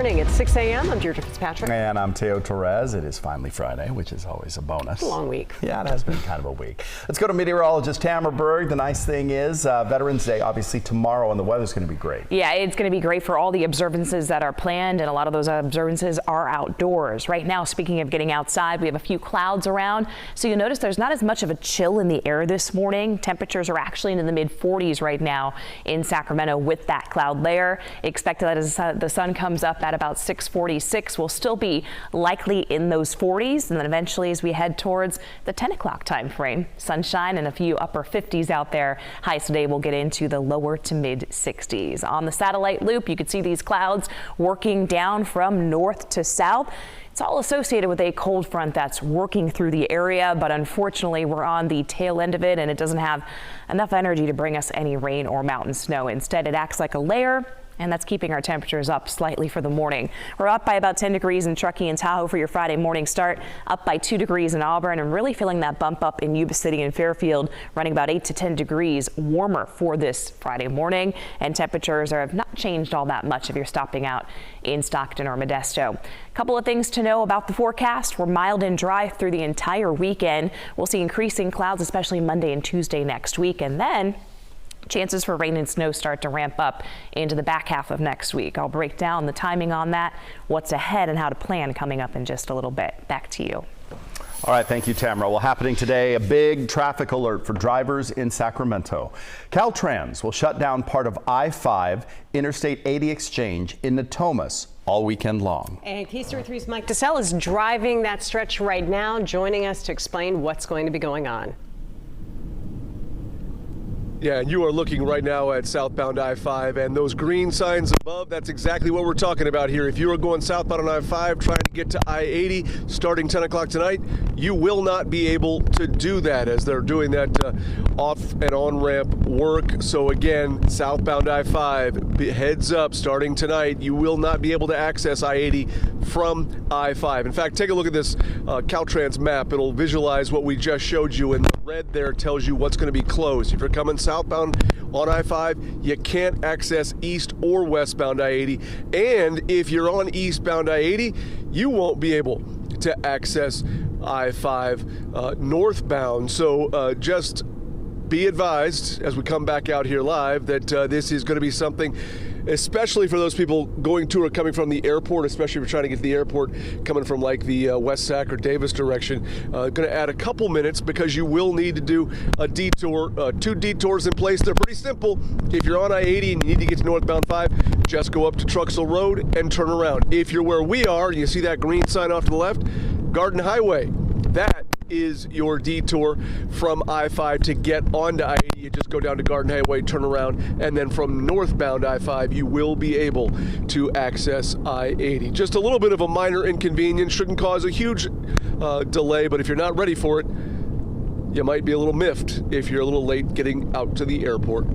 morning. It's 6 a.m. I'm Deirdre Fitzpatrick. And I'm Teo Torres. It is finally Friday, which is always a bonus. It's a long week. Yeah, it has been kind of a week. Let's go to meteorologist Tamara Berg. The nice thing is Veterans Day, obviously tomorrow, and the weather's going to be great. Yeah, it's going to be great for all the observances that are planned, and a lot of those observances are outdoors. Right now, speaking of getting outside, we have a few clouds around, so you'll notice there's not as much of a chill in the air this morning. Temperatures are actually in the mid-40s right now in Sacramento with that cloud layer. Expect that as the sun comes up at about 6:46, we'll still be likely in those 40s, and then eventually as we head towards the 10 o'clock time frame, sunshine and a few upper 50s out there. Highs today will get into the lower to mid 60s. On the satellite loop, you can see these clouds working down from north to south. It's all associated with a cold front that's working through the area, but unfortunately we're on the tail end of it and it doesn't have enough energy to bring us any rain or mountain snow. Instead, it acts like a layer, and that's keeping our temperatures up slightly for the morning. We're up by about 10 degrees in Truckee and Tahoe for your Friday morning start, up by 2 degrees in Auburn, and really feeling that bump up in Yuba City and Fairfield, running about 8 to 10 degrees warmer for this Friday morning. And temperatures have not changed all that much if you're stopping out in Stockton or Modesto. A couple of things to know about the forecast. We're mild and dry through the entire weekend. We'll see increasing clouds, especially Monday and Tuesday next week, and then chances for rain and snow start to ramp up into the back half of next week. I'll break down the timing on that, what's ahead, and how to plan coming up in just a little bit. Back to you. All right, thank you, Tamara. Well, happening today, a big traffic alert for drivers in Sacramento. Caltrans will shut down part of I-5 Interstate 80 exchange in Natomas all weekend long. And KCRA3's Mike DeSalle is driving that stretch right now, joining us to explain what's going to be going on. Yeah, and you are looking right now at southbound I-5 and those green signs above, that's exactly what we're talking about here. If you are going southbound on I-5 trying to get to I-80 starting 10 o'clock tonight, you will not be able to do that as they're doing that off and on ramp work. So again, southbound I-5, heads up, starting tonight, you will not be able to access I-80 from I-5. In fact, take a look at this Caltrans map. It'll visualize what we just showed you, and the red there tells you what's going to be closed. If you're coming southbound on I-5, you can't access east or westbound I-80. And if you're on eastbound I-80, you won't be able to access I-5 northbound. So just be advised as we come back out here live that this is going to be something, especially for those people going to or coming from the airport, especially if you're trying to get to the airport coming from like the West Sac or Davis direction. Going to add a couple minutes because you will need to do a detour, 2 detours in place. They're pretty simple. If you're on I-80 and you need to get to northbound 5, just go up to Truxell Road and turn around. If you're where we are, you see that green sign off to the left, Garden Highway. That is your detour from I-5 to get onto I-80. You just go down to Garden Highway, turn around, and then from northbound I-5, you will be able to access I-80. Just a little bit of a minor inconvenience, shouldn't cause a huge delay, but if you're not ready for it, you might be a little miffed if you're a little late getting out to the airport.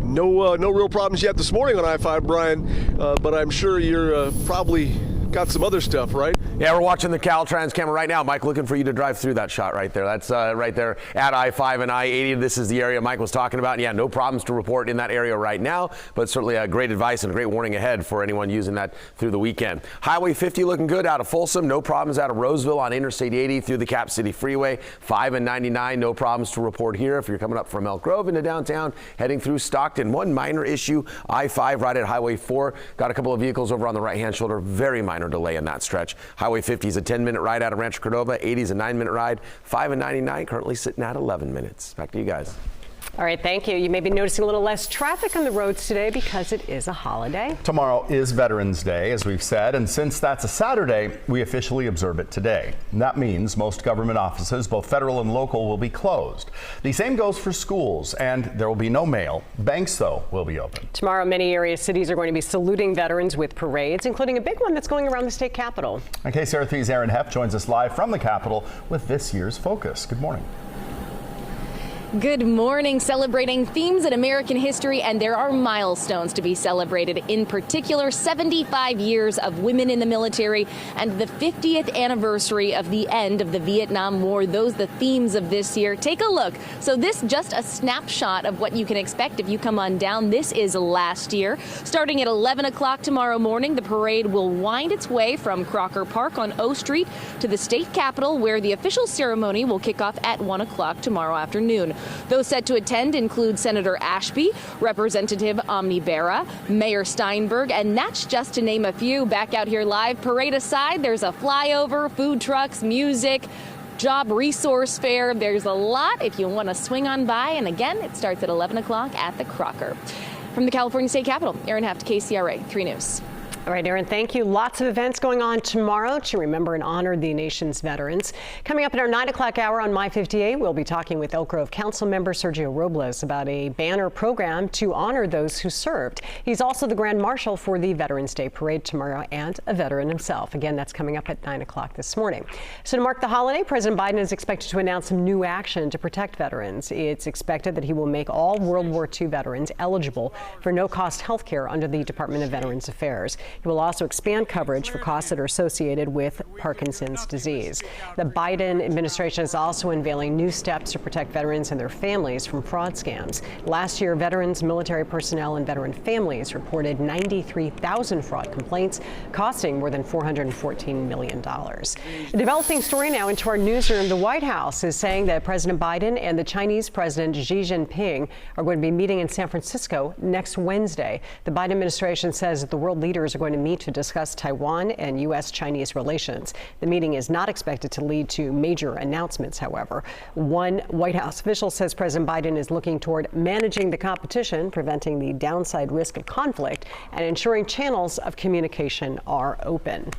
No real problems yet this morning on I-5, Brian, but I'm sure you're probably got some other stuff, right? Yeah, we're watching the Caltrans camera right now. Mike, looking for you to drive through that shot right there. That's right there at I-5 and I-80. This is the area Mike was talking about. And yeah, no problems to report in that area right now, but certainly a great advice and a great warning ahead for anyone using that through the weekend. Highway 50 looking good out of Folsom. No problems out of Roseville on Interstate 80 through the Cap City Freeway. 5 and 99, no problems to report here. If you're coming up from Elk Grove into downtown, heading through Stockton. One minor issue, I-5 right at Highway 4. Got a couple of vehicles over on the right-hand shoulder. Very minor delay in that stretch. Highway 50 is a 10-minute ride out of Rancho Cordova. 80 is a 9-minute ride. 5 and 99 currently sitting at 11 minutes. Back to you guys. All right, thank you. You may be noticing a little less traffic on the roads today because it is a holiday. Tomorrow is Veterans Day, as we've said, and since that's a Saturday, we officially observe it today. And that means most government offices, both federal and local, will be closed. The same goes for schools, and there will be no mail. Banks, though, will be open. Tomorrow, many area cities are going to be saluting veterans with parades, including a big one that's going around the state capitol. And KCRA3's Aaron Heff joins us live from the Capitol with this year's focus. Good morning. Good morning. Celebrating themes in American history, and there are milestones to be celebrated. In particular, 75 years of women in the military and the 50th anniversary of the end of the Vietnam War. Those the themes of this year. Take a look. So this just a snapshot of what you can expect if you come on down. This is last year. Starting at 11 o'clock tomorrow morning, the parade will wind its way from Crocker Park on O Street to the state capitol, where the official ceremony will kick off at 1 o'clock tomorrow afternoon. Those set to attend include Senator Ashby, Representative Omni Berra, Mayor Steinberg, and that's just to name a few. Back out here live, parade aside, there's a flyover, food trucks, music, job resource fair. There's a lot if you want to swing on by. And again, it starts at 11 o'clock at the Crocker. From the California State Capitol, Erin Heft, KCRA 3 News. All right, Erin, thank you. Lots of events going on tomorrow to remember and honor the nation's veterans. Coming up in our 9 o'clock hour on My 58, we'll be talking with Elk Grove Council member Sergio Robles about a banner program to honor those who served. He's also the Grand Marshal for the Veterans Day Parade tomorrow and a veteran himself. Again, that's coming up at 9 o'clock this morning. So to mark the holiday, President Biden is expected to announce some new action to protect veterans. It's expected that he will make all World War II veterans eligible for no-cost health care under the Department of Veterans Affairs. He will also expand coverage for costs that are associated with Parkinson's disease. The Biden administration is also unveiling new steps to protect veterans and their families from fraud scams. Last year, veterans, military personnel, and veteran families reported 93,000 fraud complaints, costing more than $414 million. A developing story now into our newsroom. The White House is saying that President Biden and the Chinese President Xi Jinping are going to be meeting in San Francisco next Wednesday. The Biden administration says that the world leaders are going to meet to discuss Taiwan and U.S.-Chinese relations. The meeting is not expected to lead to major announcements, however. One White House official says President Biden is looking toward managing the competition, preventing the downside risk of conflict, and ensuring channels of communication are open.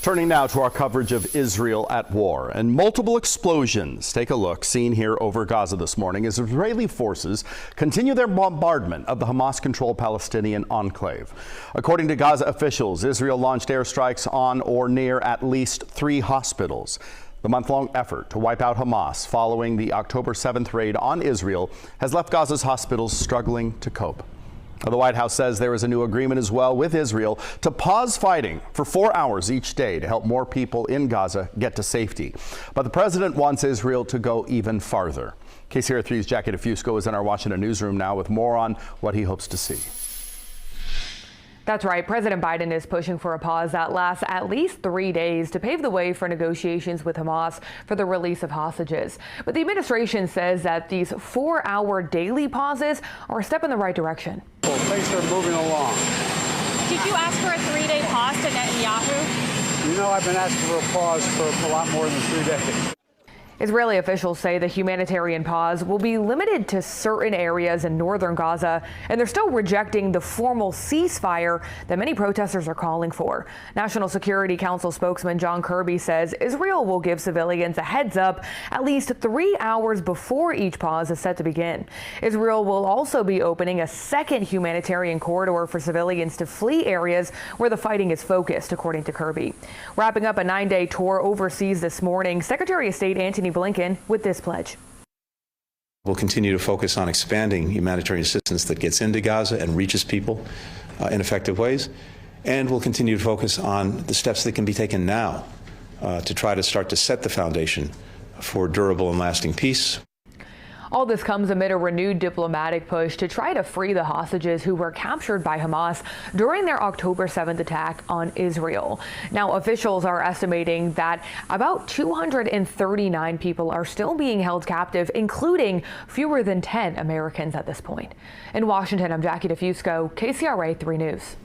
Turning now to our coverage of Israel at war and multiple explosions. Take a look, seen here over Gaza this morning as Israeli forces continue their bombardment of the Hamas-controlled Palestinian enclave. According to Gaza officials, Israel launched airstrikes on or near at least 3 hospitals. The month-long effort to wipe out Hamas following the October 7th raid on Israel has left Gaza's hospitals struggling to cope. The White House says there is a new agreement as well with Israel to pause fighting for 4 hours each day to help more people in Gaza get to safety. But the president wants Israel to go even farther. KCRA 3's Jackie DeFusco is in our Washington newsroom now with more on what he hopes to see. That's right. President Biden is pushing for a pause that lasts at least 3 days to pave the way for negotiations with Hamas for the release of hostages. But the administration says that these 4-hour daily pauses are a step in the right direction. Well, things are moving along. Did you ask for a 3-day pause to Netanyahu? You know, I've been asking for a pause for a lot more than 3 days. Israeli officials say the humanitarian pause will be limited to certain areas in northern Gaza, and they're still rejecting the formal ceasefire that many protesters are calling for. National Security Council spokesman John Kirby says Israel will give civilians a heads up at least 3 hours before each pause is set to begin. Israel will also be opening a second humanitarian corridor for civilians to flee areas where the fighting is focused, according to Kirby. Wrapping up a 9-day tour overseas this morning, Secretary of State Antony Blinken with this pledge. We'll continue to focus on expanding humanitarian assistance that gets into Gaza and reaches people in effective ways. And we'll continue to focus on the steps that can be taken now to try to start to set the foundation for durable and lasting peace. All this comes amid a renewed diplomatic push to try to free the hostages who were captured by Hamas during their October 7th attack on Israel. Now, officials are estimating that about 239 people are still being held captive, including fewer than 10 Americans at this point. In Washington, I'm Jackie DeFusco, KCRA 3 News.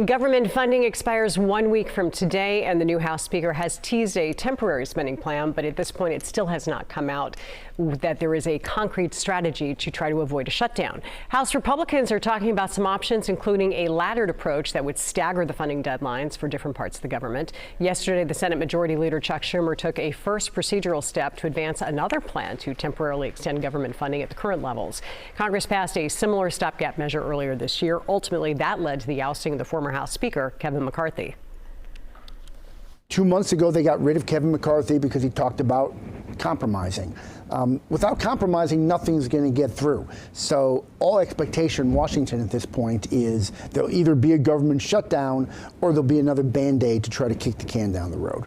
Government funding expires 1 week from today, and the new House Speaker has teased a temporary spending plan, but at this point it still has not come out that there is a concrete strategy to try to avoid a shutdown. House Republicans are talking about some options, including a laddered approach that would stagger the funding deadlines for different parts of the government. Yesterday, the Senate Majority Leader Chuck Schumer took a first procedural step to advance another plan to temporarily extend government funding at the current levels. Congress passed a similar stopgap measure earlier this year. Ultimately, that led to the ousting of the former House Speaker Kevin McCarthy. 2 months ago, they got rid of Kevin McCarthy because he talked about compromising. Without compromising, nothing's going to get through. So all expectation in Washington at this point is there'll either be a government shutdown or there'll be another Band-Aid to try to kick the can down the road.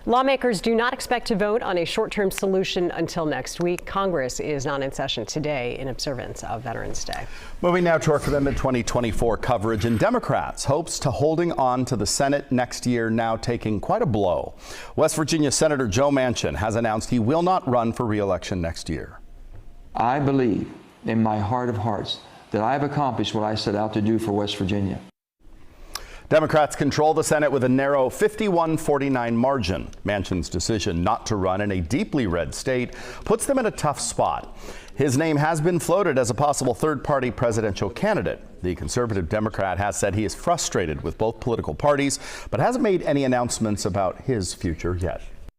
Lawmakers do not expect to vote on a short-term solution until next week. Congress is not in session today in observance of Veterans Day. Moving now to our Commitment 2024 coverage, and Democrats' hopes to holding on to the Senate next year now taking quite a blow. West Virginia Senator Joe Manchin has announced he will not run for re-election next year. I believe in my heart of hearts that I have accomplished what I set out to do for West Virginia. Democrats control the Senate with a narrow 51-49 margin. Manchin's decision not to run in a deeply red state puts them in a tough spot. His name has been floated as a possible third-party presidential candidate. The conservative Democrat has said he is frustrated with both political parties, but hasn't made any announcements about his future yet.